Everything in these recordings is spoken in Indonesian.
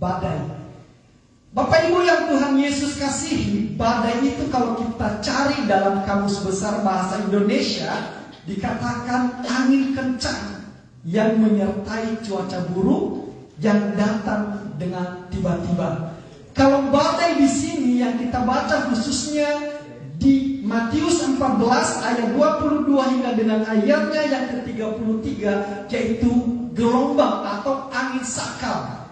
badai. Bapak Ibu yang Tuhan Yesus kasihi, badai itu kalau kita cari dalam Kamus Besar Bahasa Indonesia, dikatakan angin kencang yang menyertai cuaca buruk yang datang dengan tiba-tiba. Kalau badai di sini yang kita baca khususnya di Matius 14 ayat 22 hingga dengan ayatnya yang ke-33, yaitu gelombang atau angin sakal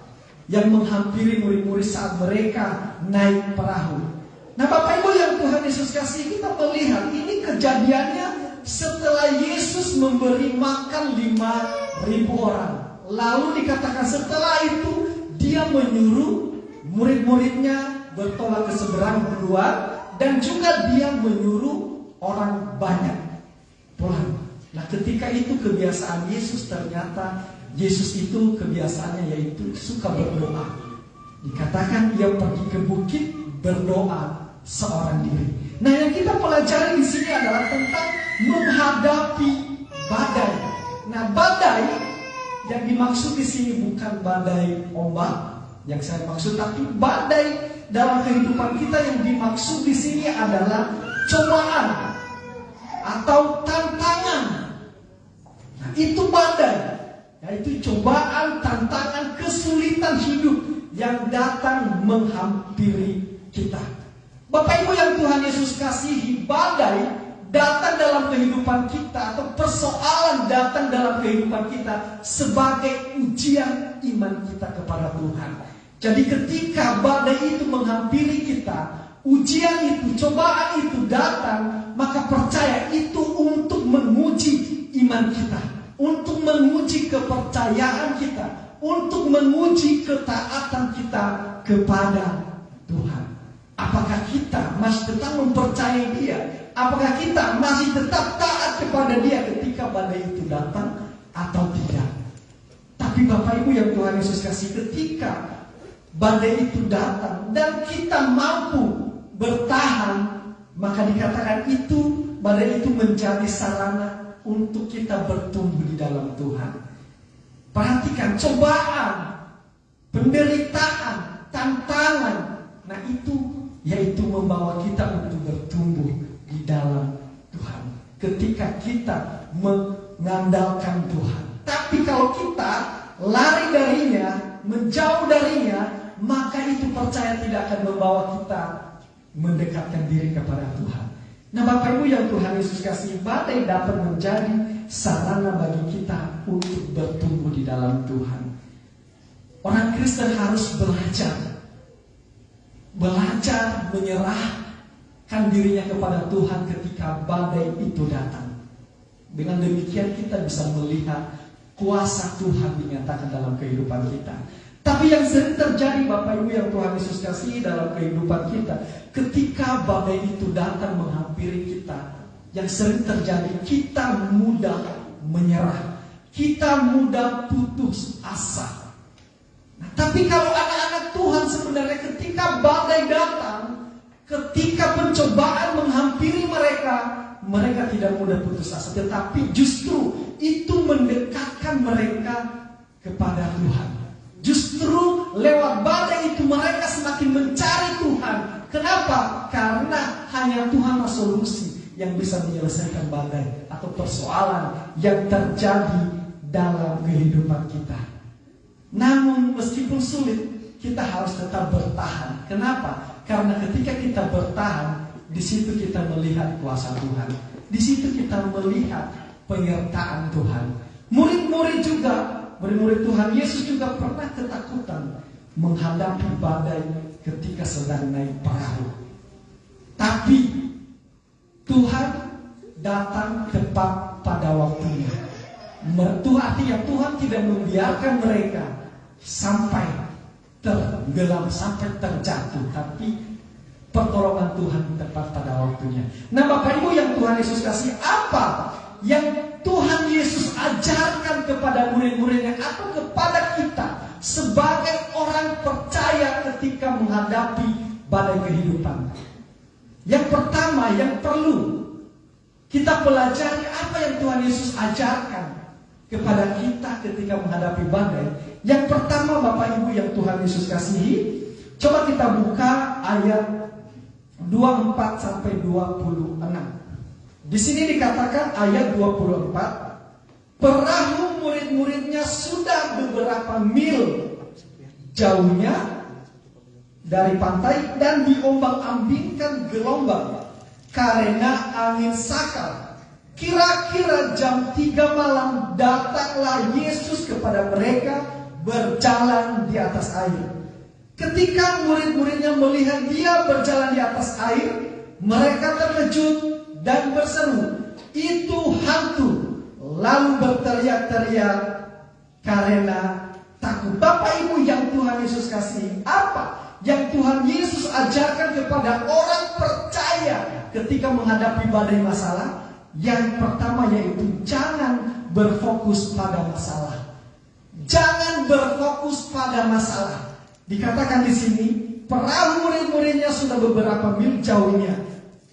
yang menghampiri murid-murid saat mereka naik perahu. Nah Bapak Ibu yang Tuhan Yesus kasih, kita melihat ini kejadiannya setelah Yesus memberi makan 5.000 orang. Lalu dikatakan setelah itu dia menyuruh murid-muridnya bertolak ke seberang benua, dan juga dia menyuruh orang banyak pulang. Nah ketika itu kebiasaan Yesus, ternyata Yesus itu kebiasaannya yaitu suka berdoa. Dikatakan dia pergi ke bukit berdoa seorang diri. Nah yang kita pelajari di sini adalah tentang menghadapi badai. Nah badai yang dimaksud di sini bukan badai ombak yang saya maksud, tapi badai dalam kehidupan kita yang dimaksud di sini adalah cobaan atau tantangan. Nah itu badai. Yaitu cobaan, tantangan, kesulitan hidup yang datang menghampiri kita. Bapak Ibu yang Tuhan Yesus kasihi, badai datang dalam kehidupan kita atau persoalan datang dalam kehidupan kita sebagai ujian iman kita kepada Tuhan. Jadi ketika badai itu menghampiri kita, ujian itu, cobaan itu datang, maka percaya itu untuk menguji iman kita, untuk menguji kepercayaan kita, untuk menguji ketaatan kita kepada Tuhan. Apakah kita masih tetap mempercayai Dia? Apakah kita masih tetap taat kepada Dia ketika badai itu datang atau tidak? Tapi Bapak Ibu yang Tuhan Yesus kasih, ketika badai itu datang dan kita mampu bertahan, maka dikatakan itu, badai itu menjadi sarana untuk kita bertumbuh di dalam Tuhan. Perhatikan cobaan, penderitaan, tantangan. Nah itu yaitu membawa kita untuk bertumbuh di dalam Tuhan. Ketika kita mengandalkan Tuhan. Tapi kalau kita lari darinya, menjauh darinya, maka itu percaya tidak akan membawa kita mendekatkan diri kepada Tuhan. Nah Bapak Ibu yang Tuhan Yesus kasih, badai dapat menjadi sarana bagi kita untuk bertumbuh di dalam Tuhan. Orang Kristen harus belajar menyerahkan dirinya kepada Tuhan ketika badai itu datang. Dengan demikian kita bisa melihat kuasa Tuhan dinyatakan dalam kehidupan kita. Tapi yang sering terjadi Bapak Ibu yang Tuhan Yesus kasih dalam kehidupan kita, ketika badai itu datang menghampiri kita, yang sering terjadi kita mudah menyerah, kita mudah putus asa. Nah, tapi kalau anak-anak Tuhan sebenarnya ketika badai datang, ketika pencobaan menghampiri mereka tidak mudah putus asa, tetapi justru itu mendekatkan mereka kepada Tuhan. Justru lewat badai itu mereka semakin mencari Tuhan. Kenapa? Karena hanya Tuhanlah solusi yang bisa menyelesaikan badai atau persoalan yang terjadi dalam kehidupan kita. Namun meskipun sulit, kita harus tetap bertahan. Kenapa? Karena ketika kita bertahan, di situ kita melihat kuasa Tuhan. Di situ kita melihat penyertaan Tuhan. Murid-murid Tuhan Yesus juga pernah ketakutan menghadapi badai ketika sedang naik perahu. Tapi Tuhan datang tepat pada waktunya. Artinya Tuhan tidak membiarkan mereka sampai tenggelam, sampai terjatuh, tapi pertolongan Tuhan tepat pada waktunya. Nah Bapak Ibu yang Tuhan Yesus kasih, apa yang Tuhan Yesus ajarkan kepada murid-muridnya atau kepada kita sebagai orang percaya ketika menghadapi badai kehidupan? Yang pertama yang perlu kita pelajari, apa yang Tuhan Yesus ajarkan kepada kita ketika menghadapi badai. Yang pertama Bapak Ibu Ibu yang Tuhan Yesus kasihi, coba kita buka ayat 24 sampai 26. Di sini dikatakan ayat 24, perahu murid-muridnya sudah beberapa mil jauhnya dari pantai dan diombang-ambingkan gelombang karena angin sakal. Kira-kira jam 3 malam datanglah Yesus kepada mereka berjalan di atas air. Ketika murid-muridnya melihat dia berjalan di atas air, mereka terkejut dan berseru, "Itu hantu!" Lalu berteriak-teriak karena takut. Bapak Ibu yang Tuhan Yesus kasih, apa yang Tuhan Yesus ajarkan kepada orang percaya ketika menghadapi badai masalah? Yang pertama yaitu jangan berfokus pada masalah. Jangan berfokus pada masalah. Dikatakan di sini, perahu murid-muridnya sudah beberapa mil jauhnya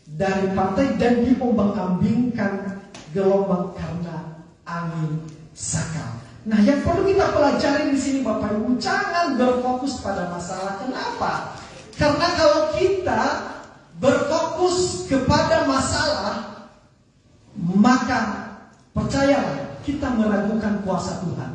dari pantai dan diombang-ambingkan gelombang karena angin sakal. Nah, yang perlu kita pelajari di sini Bapak Ibu, jangan berfokus pada masalah. Kenapa? Karena kalau kita berfokus kepada masalah, maka percayalah kita meragukan kuasa Tuhan.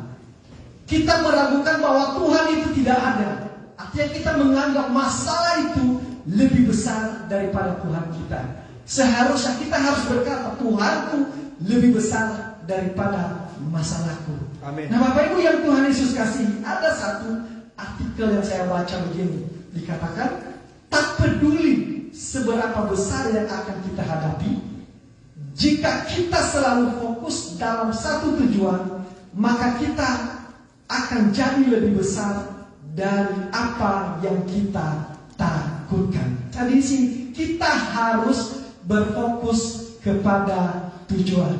Kita meragukan bahwa Tuhan itu tidak ada. Artinya kita menganggap masalah itu lebih besar daripada Tuhan kita. Seharusnya kita harus berkata, Tuhanku lebih besar daripada masalahku. Amin. Nah Bapak Ibu yang Tuhan Yesus kasih, ada satu artikel yang saya baca begini. Dikatakan, tak peduli seberapa besar yang akan kita hadapi, jika kita selalu fokus dalam satu tujuan, maka kita akan jadi lebih besar dari apa yang kita takutkan. Jadi di sini kita harus berfokus kepada tujuan.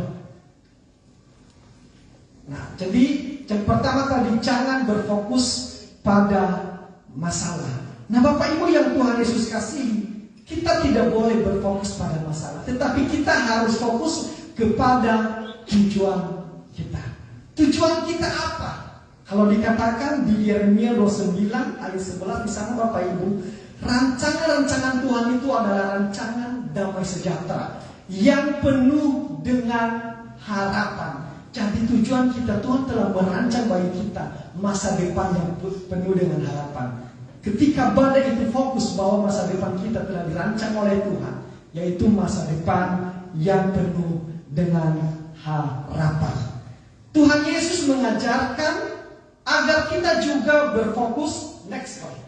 Nah, jadi yang pertama tadi jangan berfokus pada masalah. Nah, Bapak Ibu yang Tuhan Yesus kasih, kita tidak boleh berfokus pada masalah, tetapi kita harus fokus kepada tujuan kita. Tujuan kita apa? Kalau dikatakan di Yeremia 29 ayat 11 di sana Bapak Ibu, rancangan-rancangan Tuhan itu adalah rancangan damai sejahtera yang penuh dengan harapan. Jadi tujuan kita, Tuhan telah merancang bagi kita masa depan yang penuh dengan harapan. Ketika badai itu fokus bahwa masa depan kita telah dirancang oleh Tuhan, yaitu masa depan yang penuh dengan harapan. Tuhan Yesus mengajarkan agar kita juga berfokus. Next slide.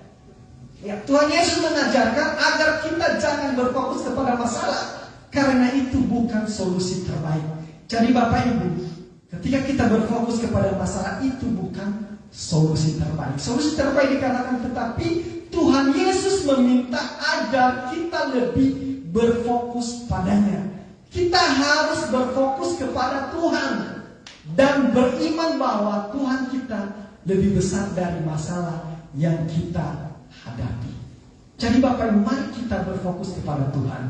Ya, Tuhan Yesus mengajarkan agar kita jangan berfokus kepada masalah, karena itu bukan solusi terbaik. Jadi Bapak Ibu, ketika kita berfokus kepada masalah, itu bukan solusi terbaik. Solusi terbaik dikatakan, tetapi Tuhan Yesus meminta agar kita lebih berfokus padanya. Kita harus berfokus kepada Tuhan dan beriman bahwa Tuhan kita lebih besar dari masalah yang kita hadapi. Jadi Bapak Ibu, mari kita berfokus kepada Tuhan.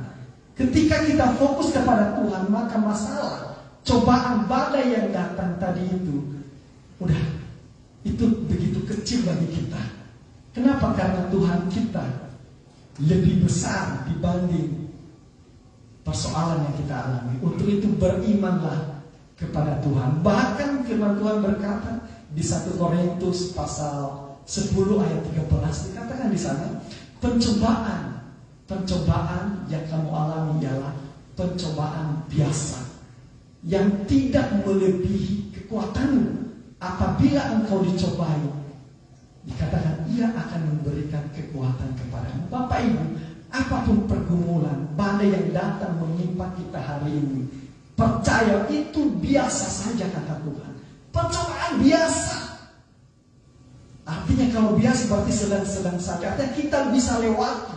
Ketika kita fokus kepada Tuhan, maka masalah, cobaan, badai yang datang tadi itu begitu kecil bagi kita. Kenapa? Karena Tuhan kita lebih besar dibanding persoalan yang kita alami. Untuk itu berimanlah kepada Tuhan. Bahkan firman Tuhan berkata di 1 Korintus pasal 10 ayat 13 dikatakan di sana, pencobaan yang kamu alami ialah pencobaan biasa yang tidak melebihi kekuatanmu. Apabila engkau dicobai, dikatakan ia akan memberikan kekuatan kepadamu. Bapak Ibu, apapun pergumulan, badai yang datang menimpa kita hari ini, percaya itu biasa saja kata Tuhan. Pencobaan biasa. Artinya kalau biasa berarti sedang-sedang saja. Artinya kita bisa lewati.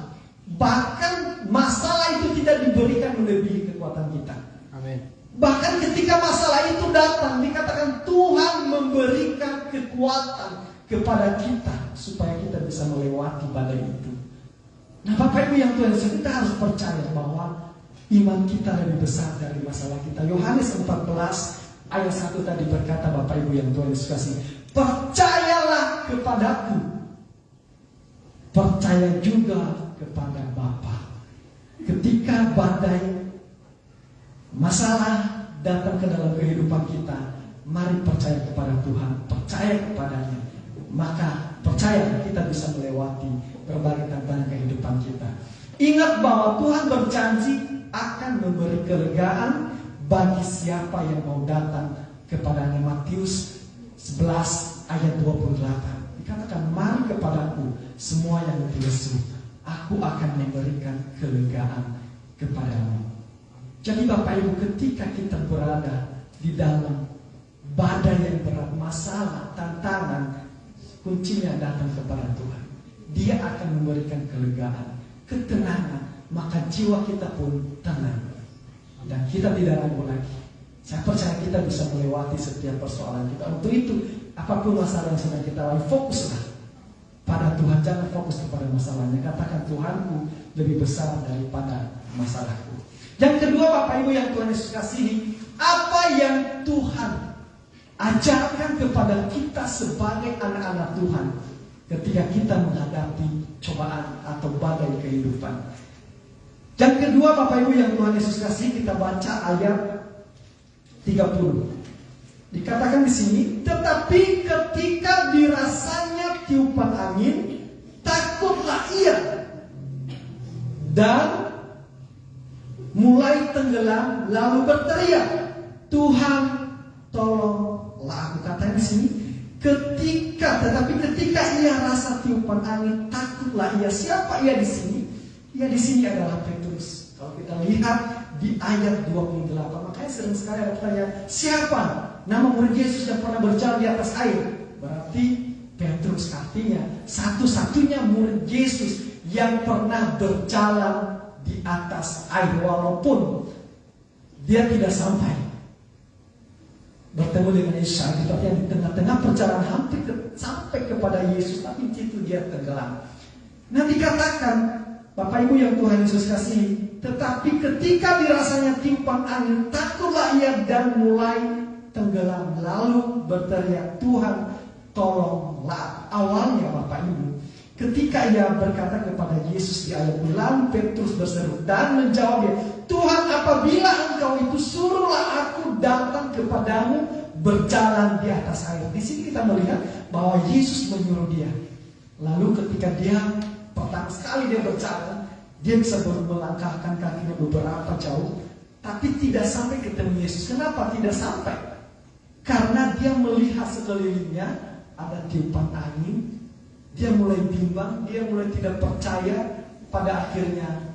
Bahkan masalah itu tidak diberikan melebihi kekuatan kita. Amin. Bahkan ketika masalah itu datang, dikatakan Tuhan memberikan kekuatan kepada kita supaya kita bisa melewati badai itu. Nah Bapak Ibu yang Tuhan, kita harus percaya bahwa iman kita lebih besar dari masalah kita. Yohanes 14 ayat 1 tadi berkata, Bapak Ibu yang Tuhan Yesus kasih, percayalah kepadaku percaya juga kepada Bapa. Ketika badai masalah datang ke dalam kehidupan kita, mari percaya kepada Tuhan, percaya kepadanya. Maka percaya kita bisa melewati berbagai tantangan kehidupan kita. Ingat bahwa Tuhan berjanji akan memberi kelegaan bagi siapa yang mau datang kepadanya. Matius 11 ayat 28. Dikatakan, mari kepadaku semua yang letih lesu, aku akan memberikan kelegaan kepadamu. Jadi Bapak Ibu, ketika kita berada di dalam badai yang berat, masalah, tantangan, kuncinya datang kepada Tuhan. Dia akan memberikan kelegaan, ketenangan, maka jiwa kita pun tenang. Dan kita tidak ragu lagi. Saya percaya kita bisa melewati setiap persoalan kita. Untuk itu, apapun masalah yang sedang kita lalui, fokuslah pada Tuhan. Jangan fokus kepada masalahnya. Katakan, Tuhanku lebih besar daripada masalahku. Yang kedua, Bapak Ibu yang Tuhan Yesus kasihi, apa yang Tuhan ajarkan kepada kita sebagai anak-anak Tuhan ketika kita menghadapi cobaan atau badai kehidupan. Yang kedua, Bapak Ibu yang Tuhan Yesus kasihi, kita baca ayat 30. Dikatakan di sini, tetapi ketika dirasanya tiupan angin, takutlah ia dan mulai tenggelam, lalu berteriak, Tuhan tolonglah aku. Katanya di sini, tetapi ketika ia rasa tiupan angin, takutlah ia. Siapa ia di sini? Ia di sini adalah Petrus. Kalau kita lihat di ayat 28, makanya sering sekali ada pertanyaan, siapa nama murid Yesus yang pernah berjalan di atas air? Berarti Petrus, artinya satu-satunya murid Yesus yang pernah berjalan di atas air, walaupun dia tidak sampai bertemu dengan Yesus. Tetapi yang di tengah-tengah perjalanan hampir sampai kepada Yesus, tapi itu dia tenggelam. Nah, dikatakan Bapak Ibu yang Tuhan Yesus kasihi, tetapi ketika dirasanya tiupan angin, takutlah ia dan mulai tenggelam, lalu berteriak, Tuhan tolonglah. Awalnya Bapak Ibu, ketika ia berkata kepada Yesus di ayat ini, lalu Petrus berseru dan menjawab dia, Tuhan, apabila engkau itu, suruhlah aku datang kepadamu berjalan di atas air. Di sini kita melihat bahwa Yesus menyuruh dia. Lalu ketika dia pertama sekali dia berjalan, dia bisa melangkahkan kakinya beberapa jauh, tapi tidak sampai ketemu Yesus. Kenapa tidak sampai? Karena dia melihat sekelilingnya ada tiupan angin. Dia mulai bimbang, dia mulai tidak percaya. Pada akhirnya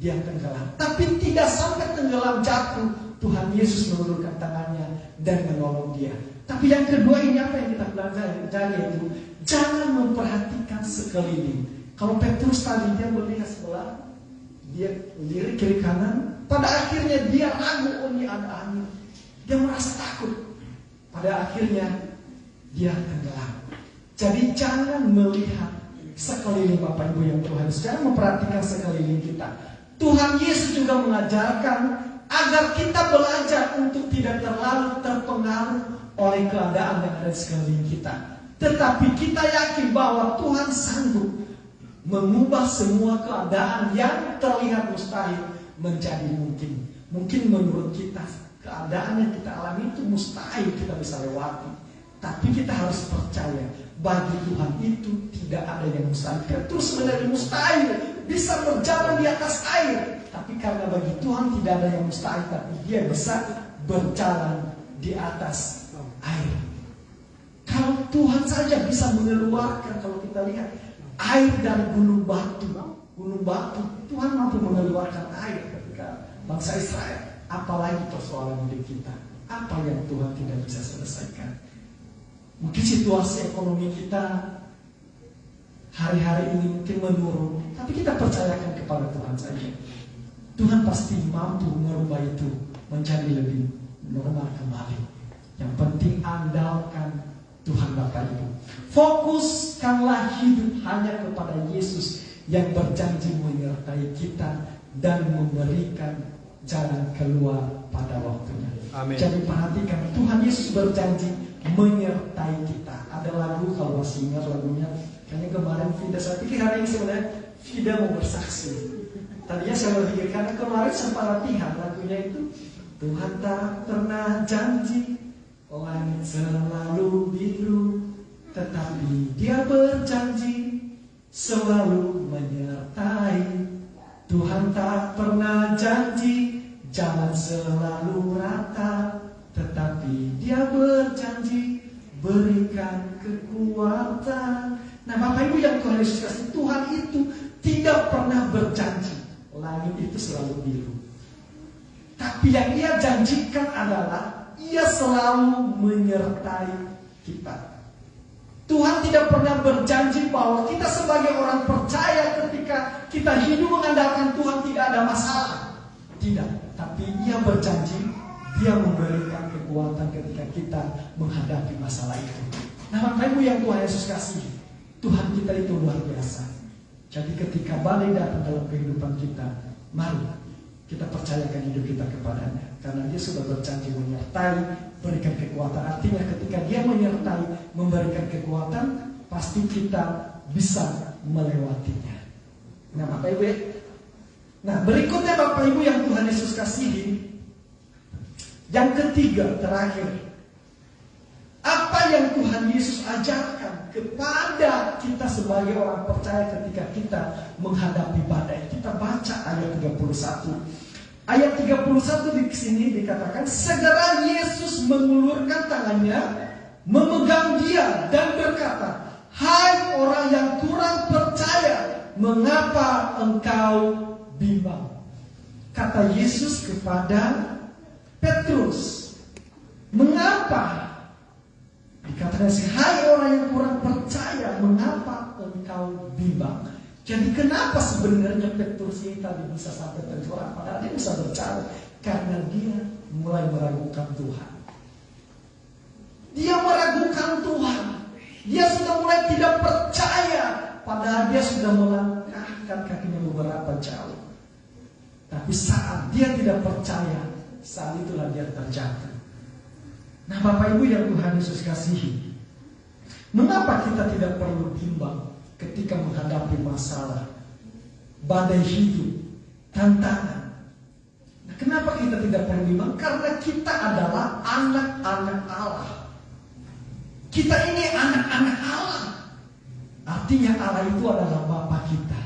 dia tenggelam. Tapi tidak sampai tenggelam jatuh, Tuhan Yesus mengulurkan tangannya dan menolong dia. Tapi yang kedua ini apa yang kita pelajari, yaitu jangan memperhatikan sekeliling. Kalau Petrus tadi dia melihat sebelah, dia lirik kiri kanan, pada akhirnya dia ragu, oh ini ada angin. Dia merasa takut. Pada akhirnya dia tenggelam. Jadi jangan melihat sekeliling Bapak Ibu yang Tuhan, jangan memperhatikan sekeliling kita. Tuhan Yesus juga mengajarkan agar kita belajar untuk tidak terlalu terpengaruh oleh keadaan yang ada di sekeliling kita. Tetapi kita yakin bahwa Tuhan sanggup mengubah semua keadaan yang terlihat mustahil menjadi mungkin. Mungkin menurut kita keadaan yang kita alami itu mustahil kita bisa lewati. Tapi kita harus percaya, bagi Tuhan itu tidak ada yang mustahil. Petrus menjadi mustahil bisa berjalan di atas air, tapi karena bagi Tuhan tidak ada yang mustahil, tapi dia bisa berjalan di atas air. Kalau Tuhan saja bisa mengeluarkan, kalau kita lihat air dari gunung batu, Tuhan mampu mengeluarkan air ketika bangsa Israel. Apalagi persoalan hidup kita, apa yang Tuhan tidak bisa selesaikan? Mungkin situasi ekonomi kita hari-hari ini mungkin menurun, tapi kita percayakan kepada Tuhan saja. Tuhan pasti mampu merubah itu menjadi lebih normal kembali. Yang penting andalkan Tuhan Bapak Ibu. Fokuskanlah hidup hanya kepada Yesus yang berjanji menyertai kita dan memberikan jalan keluar pada waktunya. Amin. Jadi perhatikan, Tuhan Yesus berjanji menyertai kita. Ada lagu, kalau masih ingat lagunya, kayaknya kemarin Vida, saya pikir hari ini sebenarnya Vida mau bersaksi. Tadinya saya berpikir, karena kemarin sempat latihan lagunya itu, Tuhan tak pernah janji langit selalu biru, tetapi Dia berjanji selalu menyertai. Tuhan tak pernah janji jalan selalu rata, tetapi Dia berjanji berikan kekuatan. Nah, Bapak Ibu yang Tuhan Yesus kasih, Tuhan itu tidak pernah berjanji langit itu selalu biru. Tapi yang Ia janjikan adalah Ia selalu menyertai kita. Tuhan tidak pernah berjanji bahwa kita sebagai orang percaya ketika kita hidup mengandalkan Tuhan tidak ada masalah. Tidak, tapi Ia berjanji Dia memberikan kekuatan ketika kita menghadapi masalah itu. Nah, Bapak Ibu yang Tuhan Yesus kasih, Tuhan kita itu luar biasa. Jadi ketika badai datang dalam kehidupan kita, mari kita percayakan hidup kita kepadanya. Karena Dia sudah berjanji menyertai, berikan kekuatan. Artinya ketika Dia menyertai, memberikan kekuatan, pasti kita bisa melewatinya. Nah, Bapak Ibu, nah berikutnya Bapak Ibu yang Tuhan Yesus kasihi, yang ketiga, terakhir, apa yang Tuhan Yesus ajarkan kepada kita sebagai orang percaya ketika kita menghadapi badai. Kita baca ayat 31. Ayat 31 di sini dikatakan, segera Yesus mengulurkan tangannya, memegang dia dan berkata, hai orang yang kurang percaya, mengapa engkau bimbang? Kata Yesus kepada Petrus, mengapa? Dikatakan, hai orang yang kurang percaya, mengapa engkau bimbang? Jadi kenapa sebenarnya Petrus ini tadi bisa sampai tenggelam? Padahal dia bisa berjalan karena dia mulai meragukan Tuhan. Dia meragukan Tuhan. Dia sudah mulai tidak percaya, padahal dia sudah melangkahkan kakinya beberapa jauh. Tapi saat dia tidak percaya, saat itulah dia terjatuh. Nah, Bapak Ibu yang Tuhan Yesus kasihi, mengapa kita tidak perlu bimbang ketika menghadapi masalah, badai hidup, tantangan? Nah, kenapa kita tidak perlu bimbang? Karena kita adalah anak-anak Allah. Kita ini anak-anak Allah. Artinya Allah itu adalah Bapa kita.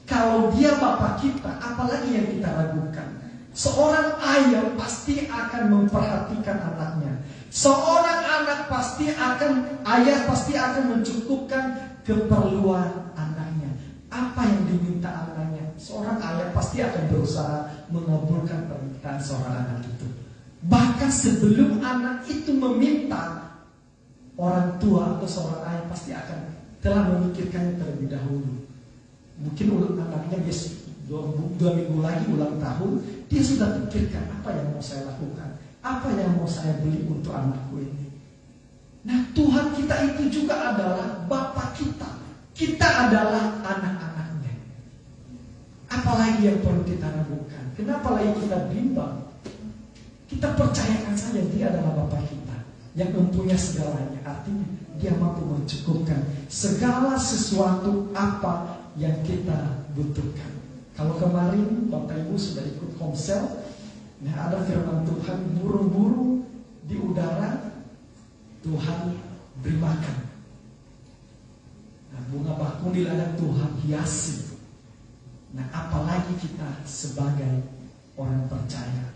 Kalau Dia Bapa kita, apalagi yang kita ragukan? Seorang ayah pasti akan memperhatikan anaknya. Seorang anak ayah pasti akan mencukupkan keperluan anaknya. Apa yang diminta anaknya, seorang ayah pasti akan berusaha mengabulkan permintaan seorang anak itu. Bahkan sebelum anak itu meminta, orang tua atau seorang ayah pasti akan telah memikirkannya terlebih dahulu. Mungkin anaknya dia 2 minggu lagi ulang tahun, dia sudah pikirkan apa yang mau saya lakukan, apa yang mau saya beli untuk anakku ini. Nah, Tuhan kita itu juga adalah Bapa kita. Kita adalah anak-anaknya. Apalagi yang perlu kita ragukan? Kenapa lagi kita bimbang? Kita percayakan saja Dia adalah Bapa kita yang mempunyai segalanya. Artinya Dia mampu mencukupkan segala sesuatu apa yang kita butuhkan. Kalau kemarin Bapak Ibu sudah ikut komsel, nah ada firman Tuhan, burung-burung di udara Tuhan beri makan. Nah, bunga bakung di ladang Tuhan hiasi. Nah, apalagi kita sebagai orang percaya.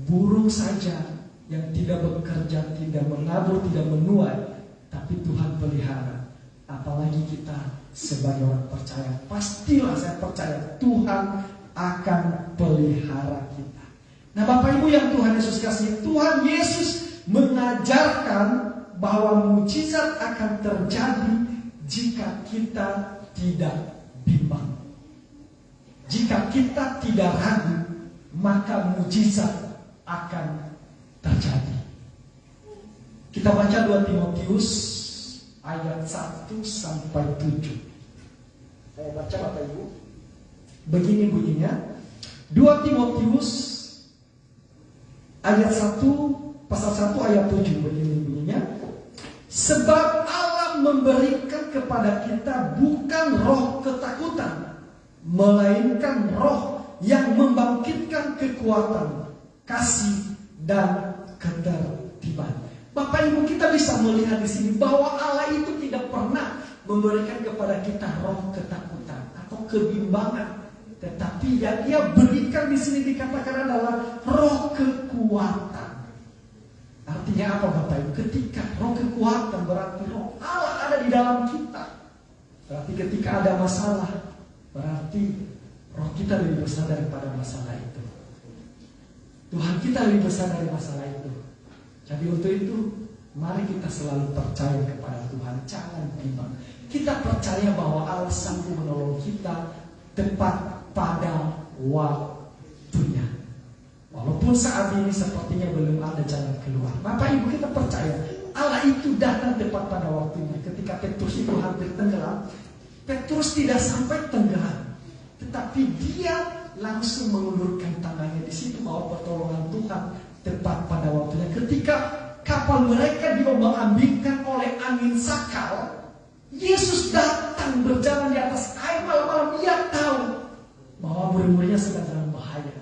Burung saja yang tidak bekerja, tidak menabur, tidak menuai, tapi Tuhan pelihara. Apalagi kita sebagai orang percaya. Pastilah saya percaya Tuhan akan pelihara kita. Nah, Bapak Ibu yang Tuhan Yesus kasih, Tuhan Yesus mengajarkan bahwa mukjizat akan terjadi jika kita tidak bimbang. Jika kita tidak ragu, maka mukjizat akan terjadi. Kita baca 2 Timotius ayat 1 sampai 7. Saya baca Bapak Ibu. Begini bunyinya. 2 Timotius ayat 1 pasal 1 ayat 7 begini bunyinya. Sebab Allah memberikan kepada kita bukan roh ketakutan, melainkan roh yang membangkitkan kekuatan, kasih, dan ketertiban. Bapak Ibu, kita bisa melihat di sini bahwa Allah itu tidak pernah memberikan kepada kita roh ketakutan atau kebimbangan, tetapi yang Dia berikan di sini dikatakan adalah roh kekuatan. Artinya apa Bapak Ibu? Ketika roh kekuatan berarti roh Allah ada di dalam kita. Berarti ketika ada masalah, berarti roh kita lebih besar daripada masalah itu. Tuhan kita lebih besar dari masalah itu. Jadi untuk itu, mari kita selalu percaya kepada Tuhan. Jangan bimbang. Kita percaya bahwa Allah sanggup menolong kita tepat pada waktunya. Walaupun saat ini sepertinya belum ada jalan keluar. Bapak Ibu, kita percaya Allah itu datang tepat pada waktunya. Ketika Petrus itu hampir tenggelam, Petrus tidak sampai tenggelam, tetapi dia langsung mengulurkan tangannya. Di situ bahwa pertolongan Tuhan tepat pada waktunya. Ketika kapal mereka diombang-ambingkan oleh angin sakal, Yesus datang berjalan di atas air. Malam-malam Dia tahu bahwa murid-muridnya sedang dalam bahaya.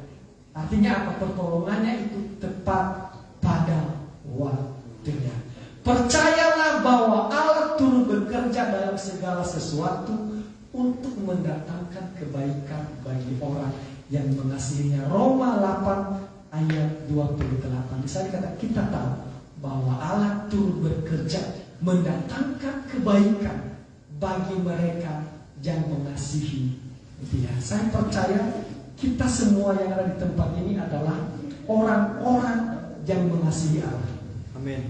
Artinya apa? Pertolongannya itu tepat pada waktunya. Percayalah bahwa Allah turut bekerja dalam segala sesuatu untuk mendatangkan kebaikan bagi orang yang mengasihinya. Roma 8 ayat 28. Di sana kita tahu bahwa Allah turut bekerja mendatangkan kebaikan bagi mereka yang mengasihi Dia. Saya percaya kita semua yang ada di tempat ini adalah orang-orang yang mengasihi Allah. Amin.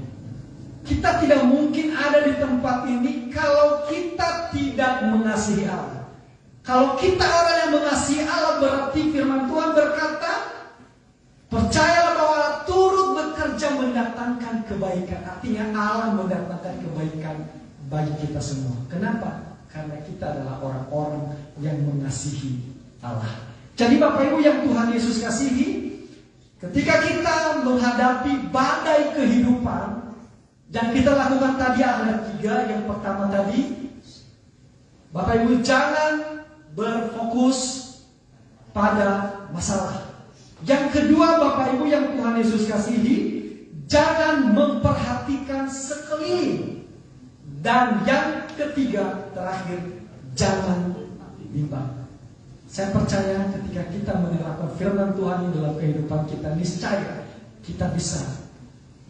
Kita tidak mungkin ada di tempat ini kalau kita tidak mengasihi Allah. Kalau kita orang yang mengasihi Allah, berarti firman Tuhan berkata, percayalah bahwa Allah turut bekerja mendatangkan kebaikan. Artinya Allah mendatangkan kebaikan bagi kita semua. Kenapa? Karena kita adalah orang-orang yang mengasihi Allah. Jadi Bapak Ibu yang Tuhan Yesus kasihi, ketika kita menghadapi badai kehidupan, dan kita lakukan tadi ayat 3, yang pertama tadi, Bapak Ibu jangan berfokus pada masalah. Yang kedua Bapak Ibu yang Tuhan Yesus kasihi, jangan memperhatikan sekeliling. Dan yang ketiga terakhir, jangan bimbang. Saya percaya ketika kita menerapkan firman Tuhan ini dalam kehidupan kita, niscaya kita bisa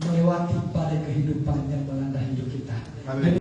melewati badai kehidupan yang melanda hidup kita. Amin.